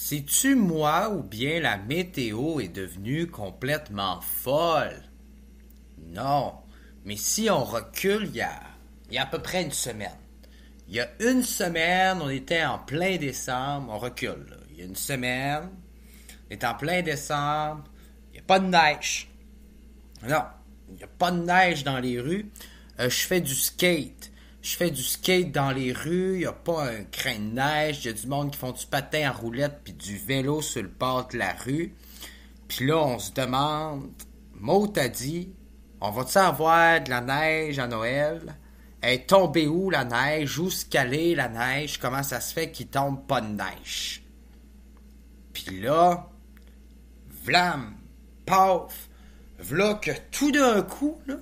C'est-tu moi ou bien la météo est devenue complètement folle? Non, mais si on recule, il y a à peu près une semaine. Il y a une semaine, on était en plein décembre, on recule. Là. Il y a une semaine, on est en plein décembre, il n'y a pas de neige. Non, il n'y a pas de neige dans les rues. Je fais du skate. Je fais du skate dans les rues, il n'y a pas un crin de neige, il y a du monde qui font du patin à roulette puis du vélo sur le bord de la rue. Puis là, on se demande, Maud t'a dit, on va-tu avoir de la neige à Noël? Elle est tombée où la neige? Où se caler la neige? Comment ça se fait qu'il tombe pas de neige? Puis là, vlam, paf, v'là que tout d'un coup, là,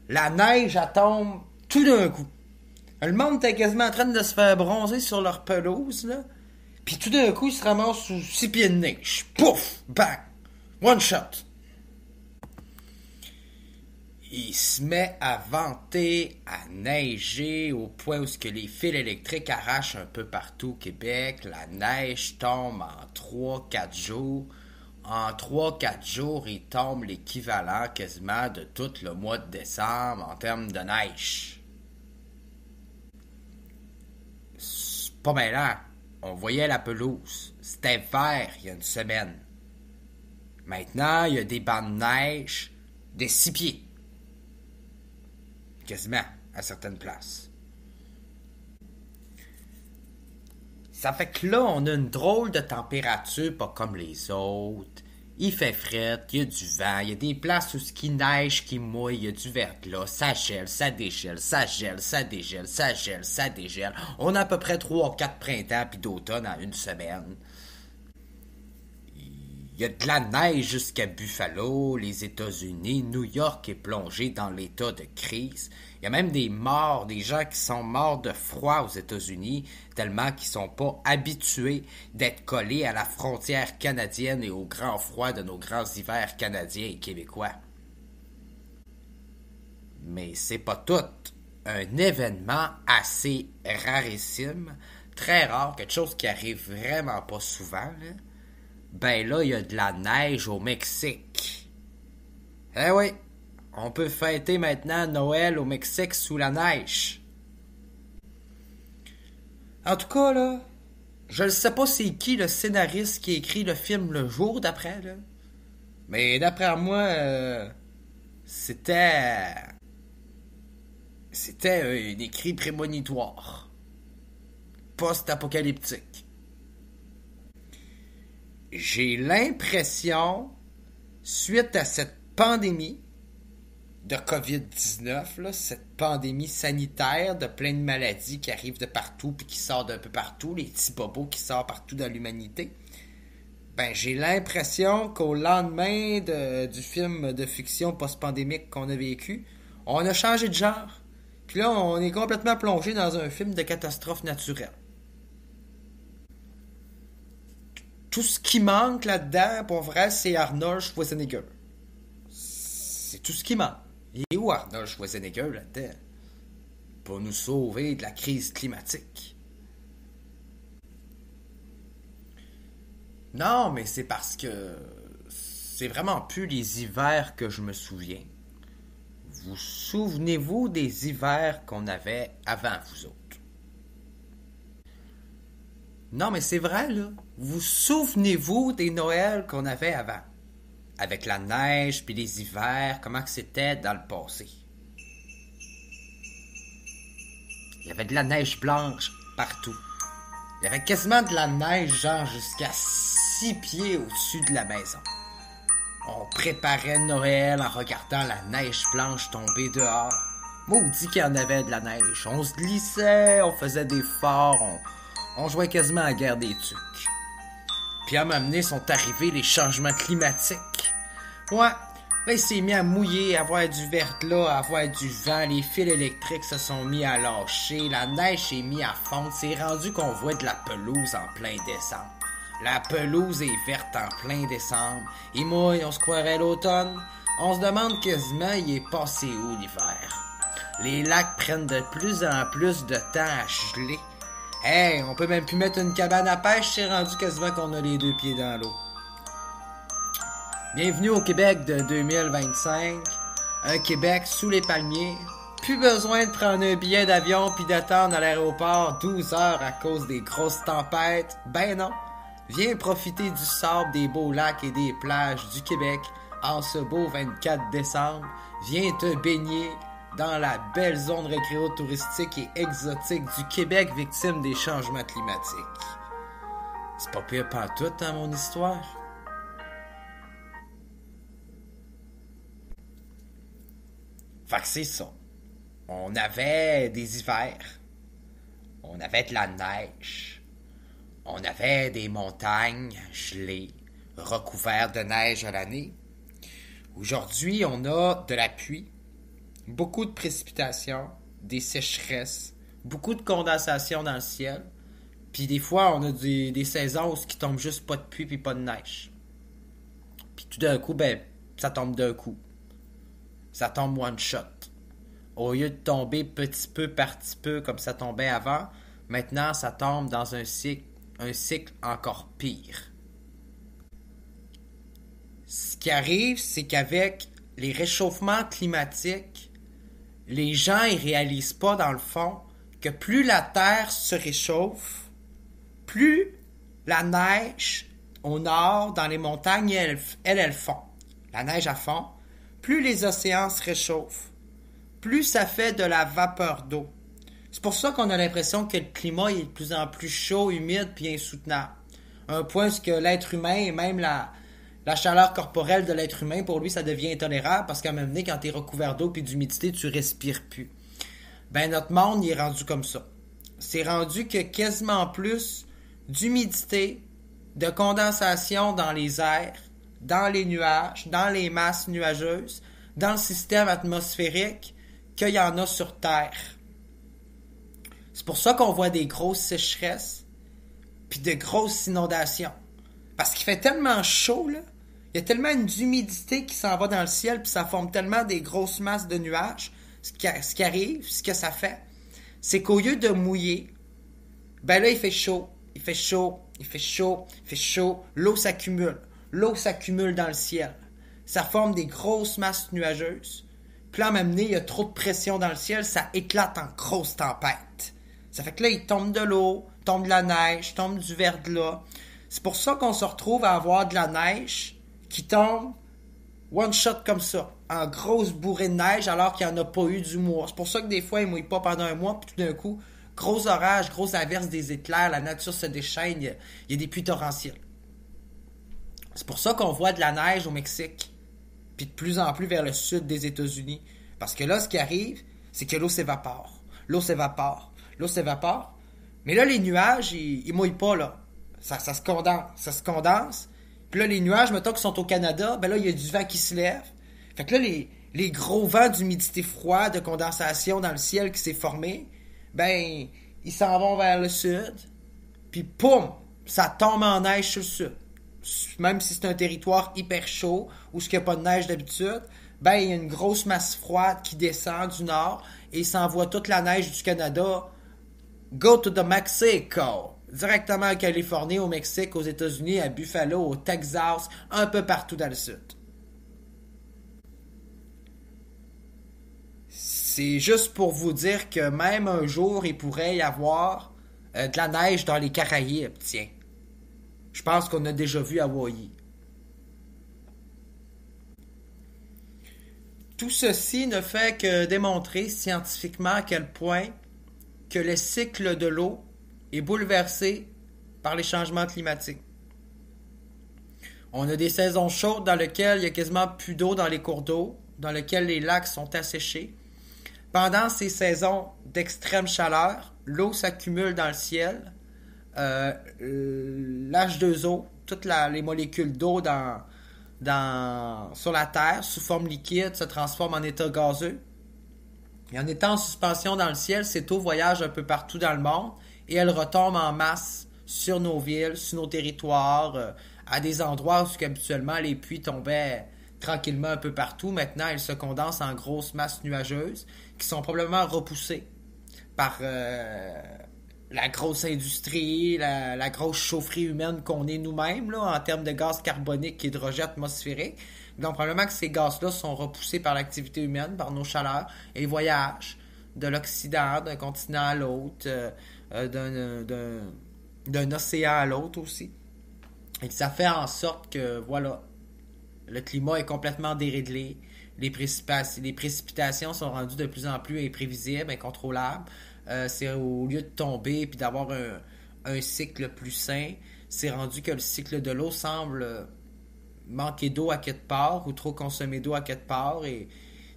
la neige, elle tombe tout d'un coup. Le monde était quasiment en train de se faire bronzer sur leur pelouse, là. Puis tout d'un coup, ils se ramassent sous 6 pieds de neige. Pouf! Bang! One shot! Il se met à venter, à neiger, au point où les fils électriques arrachent un peu partout au Québec. La neige tombe en 3-4 jours. En 3-4 jours, il tombe l'équivalent quasiment de tout le mois de décembre en termes de neige. Pas mal là. On voyait la pelouse. C'était vert il y a une semaine. Maintenant, il y a des bancs de neige de 6 pieds. Quasiment, à certaines places. Ça fait que là, on a une drôle de température, pas comme les autres. Il fait fret, il y a du vent, il y a des places où il neige, qui mouille, il y a du verglas, ça gèle, ça dégèle, ça gèle, ça dégèle, ça gèle, ça dégèle. On a à peu près 3 ou 4 printemps puis d'automne en une semaine. Il y a de la neige jusqu'à Buffalo, les États-Unis, New York est plongé dans l'état de crise. Il y a même des morts, des gens qui sont morts de froid aux États-Unis, tellement qu'ils sont pas habitués d'être collés à la frontière canadienne et au grand froid de nos grands hivers canadiens et québécois. Mais c'est pas tout. Un événement assez rarissime, très rare, quelque chose qui arrive vraiment pas souvent, là. Ben là, il y a de la neige au Mexique. Eh oui, on peut fêter maintenant Noël au Mexique sous la neige. En tout cas, là, je ne sais pas c'est qui le scénariste qui a écrit le film le jour d'après, là. Mais d'après moi, c'était... C'était un écrit prémonitoire. Post-apocalyptique. J'ai l'impression, suite à cette pandémie de COVID-19, là, cette pandémie sanitaire de plein de maladies qui arrivent de partout puis qui sortent d'un peu partout, les petits bobos qui sortent partout dans l'humanité, ben j'ai l'impression qu'au lendemain du film de fiction post-pandémique qu'on a vécu, on a changé de genre. Puis là, on est complètement plongé dans un film de catastrophe naturelle. Tout ce qui manque là-dedans, pour vrai, c'est Arnold Schwarzenegger. C'est tout ce qui manque. Il est où Arnold Schwarzenegger là-dedans? Pour nous sauver de la crise climatique. Non, mais c'est parce que c'est vraiment plus les hivers que je me souviens. Vous souvenez-vous des hivers qu'on avait avant vous autres? Non, mais c'est vrai, là. Vous souvenez-vous des Noëls qu'on avait avant? Avec la neige puis les hivers, comment que c'était dans le passé? Il y avait de la neige blanche partout. Il y avait quasiment de la neige, genre jusqu'à 6 pieds au-dessus de la maison. On préparait Noël en regardant la neige blanche tomber dehors. Maudit qu'il y en avait de la neige. On se glissait, on faisait des forts, on jouait quasiment à la guerre des tucs. Puis à un moment donné, sont arrivés les changements climatiques. Ouais, là, il s'est mis à mouiller, à avoir du verglas, à avoir du vent. Les fils électriques se sont mis à lâcher. La neige s'est mise à fondre. C'est rendu qu'on voit de la pelouse en plein décembre. La pelouse est verte en plein décembre. Il mouille, on se croirait l'automne. On se demande quasiment il est passé où l'hiver. Les lacs prennent de plus en plus de temps à geler. Hey, on peut même plus mettre une cabane à pêche, c'est rendu quasiment qu'on a les deux pieds dans l'eau. Bienvenue au Québec de 2025. Un Québec sous les palmiers. Plus besoin de prendre un billet d'avion puis d'attendre à l'aéroport 12 heures à cause des grosses tempêtes. Ben non. Viens profiter du sable des beaux lacs et des plages du Québec en ce beau 24 décembre. Viens te baigner dans la belle zone récréo-touristique et exotique du Québec victime des changements climatiques. C'est pas pire pantoute dans mon histoire. Fait que c'est ça. On avait des hivers. On avait de la neige. On avait des montagnes gelées, recouvertes de neige à l'année. Aujourd'hui, on a de la pluie, beaucoup de précipitations, des sécheresses, beaucoup de condensation dans le ciel. Puis des fois, on a des saisons où il tombe juste pas de pluie puis pas de neige. Puis tout d'un coup, ben, ça tombe d'un coup. Ça tombe one shot. Au lieu de tomber petit peu par petit peu comme ça tombait avant, maintenant ça tombe dans un cycle encore pire. Ce qui arrive, c'est qu'avec les réchauffements climatiques, les gens ils réalisent pas dans le fond que plus la Terre se réchauffe, plus la neige au nord, dans les montagnes, elle fond. La neige à fond. Plus les océans se réchauffent, plus ça fait de la vapeur d'eau. C'est pour ça qu'on a l'impression que le climat est de plus en plus chaud, humide puis insoutenable. Un point où que l'être humain et même la chaleur corporelle de l'être humain, pour lui, ça devient intolérable parce qu'à un moment donné, quand tu es recouvert d'eau et d'humidité, tu respires plus. Ben, notre monde, il est rendu comme ça. C'est rendu que quasiment plus d'humidité, de condensation dans les airs, dans les nuages, dans les masses nuageuses, dans le système atmosphérique, qu'il y en a sur Terre. C'est pour ça qu'on voit des grosses sécheresses, puis de grosses inondations. Parce qu'il fait tellement chaud, là, il y a tellement d'humidité qui s'en va dans le ciel, puis ça forme tellement des grosses masses de nuages. Ce qui arrive, ce que ça fait, c'est qu'au lieu de mouiller, ben là, il fait chaud, il fait chaud, il fait chaud, il fait chaud, l'eau s'accumule. L'eau s'accumule dans le ciel. Ça forme des grosses masses nuageuses. Puis là, à un moment donné, il y a trop de pression dans le ciel, ça éclate en grosses tempêtes. Ça fait que là, il tombe de l'eau, tombe de la neige, tombe du verglas. C'est pour ça qu'on se retrouve à avoir de la neige qui tombe one shot comme ça, en grosse bourrée de neige alors qu'il n'y en a pas eu du mois. C'est pour ça que des fois, il ne mouille pas pendant un mois, puis tout d'un coup, gros orage, grosse averse, des éclairs, la nature se déchaîne, il y a des pluies torrentielles. C'est pour ça qu'on voit de la neige au Mexique, puis de plus en plus vers le sud des États-Unis. Parce que là, ce qui arrive, c'est que l'eau s'évapore. L'eau s'évapore. L'eau s'évapore. Mais là, les nuages, ils mouillent pas, là. Ça se condense. Ça se condense. Puis là, les nuages, mettons qu'ils sont au Canada, ben là, il y a du vent qui se lève. Fait que là, les gros vents d'humidité froide, de condensation dans le ciel qui s'est formé, ben, ils s'en vont vers le sud. Puis, poum, ça tombe en neige sur le sud. Même si c'est un territoire hyper chaud, où il n'y a pas de neige d'habitude, ben, il y a une grosse masse froide qui descend du nord et s'envoie toute la neige du Canada. Go to the Mexico! Directement en Californie, au Mexique, aux États-Unis, à Buffalo, au Texas, un peu partout dans le sud. C'est juste pour vous dire que même un jour, il pourrait y avoir de la neige dans les Caraïbes, tiens. Je pense qu'on a déjà vu Hawaï. Tout ceci ne fait que démontrer scientifiquement à quel point que le cycle de l'eau est bouleversé par les changements climatiques. On a des saisons chaudes dans lesquelles il y a quasiment plus d'eau dans les cours d'eau, dans lesquelles les lacs sont asséchés. Pendant ces saisons d'extrême chaleur, l'eau s'accumule dans le ciel. L'H2O, toutes les molécules d'eau sur la Terre, sous forme liquide, se transforment en état gazeux. Et en étant en suspension dans le ciel, cette eau voyage un peu partout dans le monde et elle retombe en masse sur nos villes, sur nos territoires, à des endroits où habituellement les pluies tombaient tranquillement un peu partout. Maintenant, elles se condensent en grosses masses nuageuses qui sont probablement repoussées par la grosse industrie, la grosse chaufferie humaine qu'on est nous-mêmes là, en termes de gaz carbonique et d'hydrogène atmosphérique. Donc, probablement que ces gaz-là sont repoussés par l'activité humaine, par nos chaleurs et les voyages de l'Occident, d'un continent à l'autre, d'un océan à l'autre aussi. Et ça fait en sorte que, voilà, le climat est complètement déréglé. Les précipitations sont rendues de plus en plus imprévisibles, incontrôlables. C'est au lieu de tomber puis d'avoir un cycle plus sain, c'est rendu que le cycle de l'eau semble manquer d'eau à quelque part ou trop consommer d'eau à quelque part et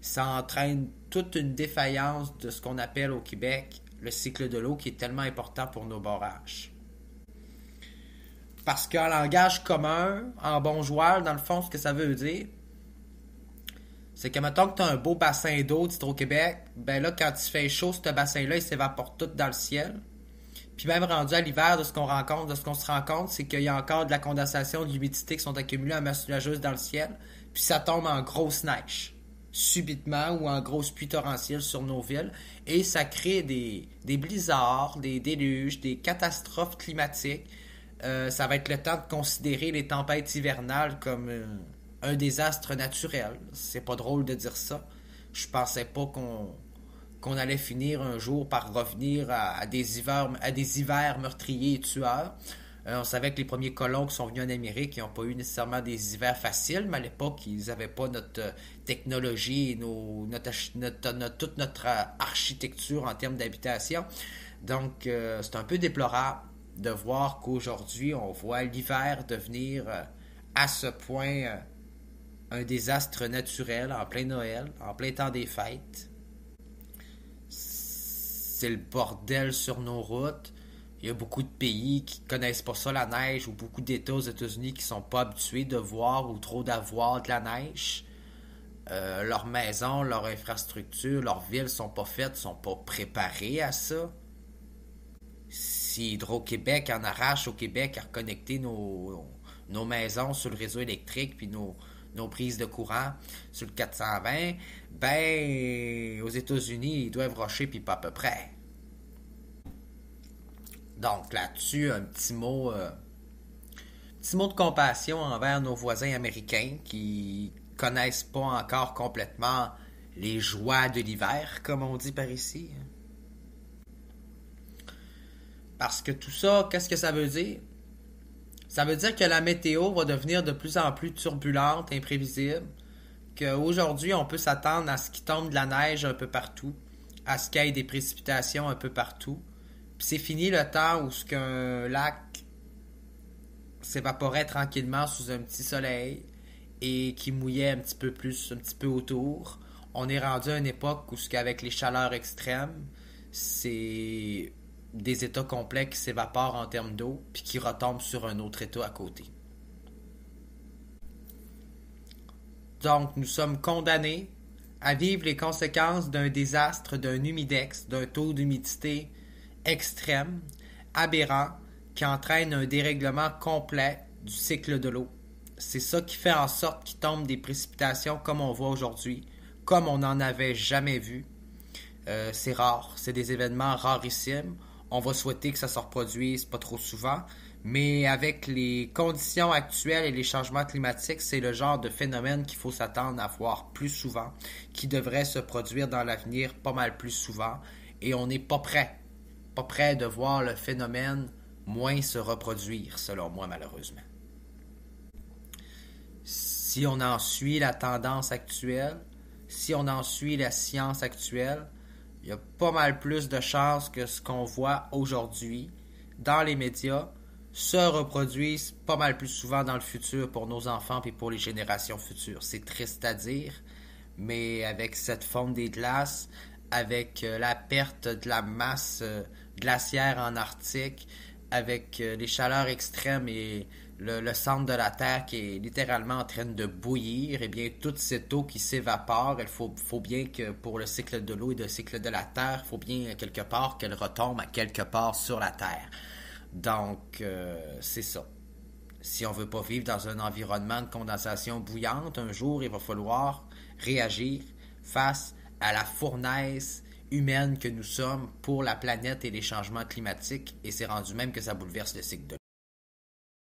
ça entraîne toute une défaillance de ce qu'on appelle au Québec le cycle de l'eau qui est tellement important pour nos barrages. Parce qu'en langage commun, en bon joueur, dans le fond, ce que ça veut dire, c'est que mettons que tu as un beau bassin d'eau d'Hydro-Québec, ben là, quand il fait chaud, ce bassin-là, il s'évapore tout dans le ciel. Puis même rendu à l'hiver, de ce qu'on se rend compte, c'est qu'il y a encore de la condensation, de l'humidité qui sont accumulées en masse nuageuse dans le ciel, puis ça tombe en grosse neige, subitement, ou en grosse pluie torrentielle sur nos villes, et ça crée des blizzards, des déluges, des catastrophes climatiques. Ça va être le temps de considérer les tempêtes hivernales comme un désastre naturel. C'est pas drôle de dire ça. Je pensais pas qu'on allait finir un jour par revenir à des hivers meurtriers et tueurs. On savait que les premiers colons qui sont venus en Amérique n'ont pas eu nécessairement des hivers faciles, mais à l'époque, ils n'avaient pas notre technologie et toute notre architecture en termes d'habitation. Donc, c'est un peu déplorable de voir qu'aujourd'hui, on voit l'hiver devenir à ce point un désastre naturel en plein Noël, en plein temps des fêtes. C'est le bordel sur nos routes. Il y a beaucoup de pays qui connaissent pas ça, la neige, ou beaucoup d'États aux États-Unis qui sont pas habitués de voir ou trop d'avoir de la neige. Leurs maisons, leurs infrastructures, leurs villes sont pas faites, sont pas préparées à ça. Si Hydro-Québec en arrache au Québec à reconnecter nos maisons sur le réseau électrique puis nos prises de courant sur le 420, ben aux États-Unis, ils doivent rusher puis pas à peu près. Donc là-dessus, un petit mot de compassion envers nos voisins américains qui connaissent pas encore complètement les joies de l'hiver, comme on dit par ici. Parce que tout ça, qu'est-ce que ça veut dire? Ça veut dire que la météo va devenir de plus en plus turbulente, imprévisible, qu'aujourd'hui, on peut s'attendre à ce qu'il tombe de la neige un peu partout, à ce qu'il y ait des précipitations un peu partout. Puis c'est fini le temps où ce qu'un lac s'évaporait tranquillement sous un petit soleil et qui mouillait un petit peu plus, un petit peu autour. On est rendu à une époque où ce qu'avec les chaleurs extrêmes, c'est des états complets qui s'évaporent en termes d'eau puis qui retombent sur un autre état à côté. Donc, nous sommes condamnés à vivre les conséquences d'un désastre, d'un humidex, d'un taux d'humidité extrême, aberrant, qui entraîne un dérèglement complet du cycle de l'eau. C'est ça qui fait en sorte qu'il tombe des précipitations comme on voit aujourd'hui, comme on n'en avait jamais vu. C'est rare, c'est des événements rarissimes. On va souhaiter que ça se reproduise pas trop souvent, mais avec les conditions actuelles et les changements climatiques, c'est le genre de phénomène qu'il faut s'attendre à voir plus souvent, qui devrait se produire dans l'avenir pas mal plus souvent, et on n'est pas prêt de voir le phénomène moins se reproduire, selon moi, malheureusement. Si on en suit la tendance actuelle, si on en suit la science actuelle, il y a pas mal plus de chances que ce qu'on voit aujourd'hui dans les médias se reproduise pas mal plus souvent dans le futur pour nos enfants et pour les générations futures. C'est triste à dire, mais avec cette fonte des glaces, avec la perte de la masse glaciaire en Arctique, avec les chaleurs extrêmes et le centre de la Terre qui est littéralement en train de bouillir, et bien toute cette eau qui s'évapore, il faut bien que pour le cycle de l'eau et le cycle de la Terre, il faut bien quelque part qu'elle retombe à quelque part sur la Terre. Donc, c'est ça. Si on veut pas vivre dans un environnement de condensation bouillante, un jour, il va falloir réagir face à la fournaise humaine que nous sommes pour la planète et les changements climatiques, et c'est rendu même que ça bouleverse le cycle de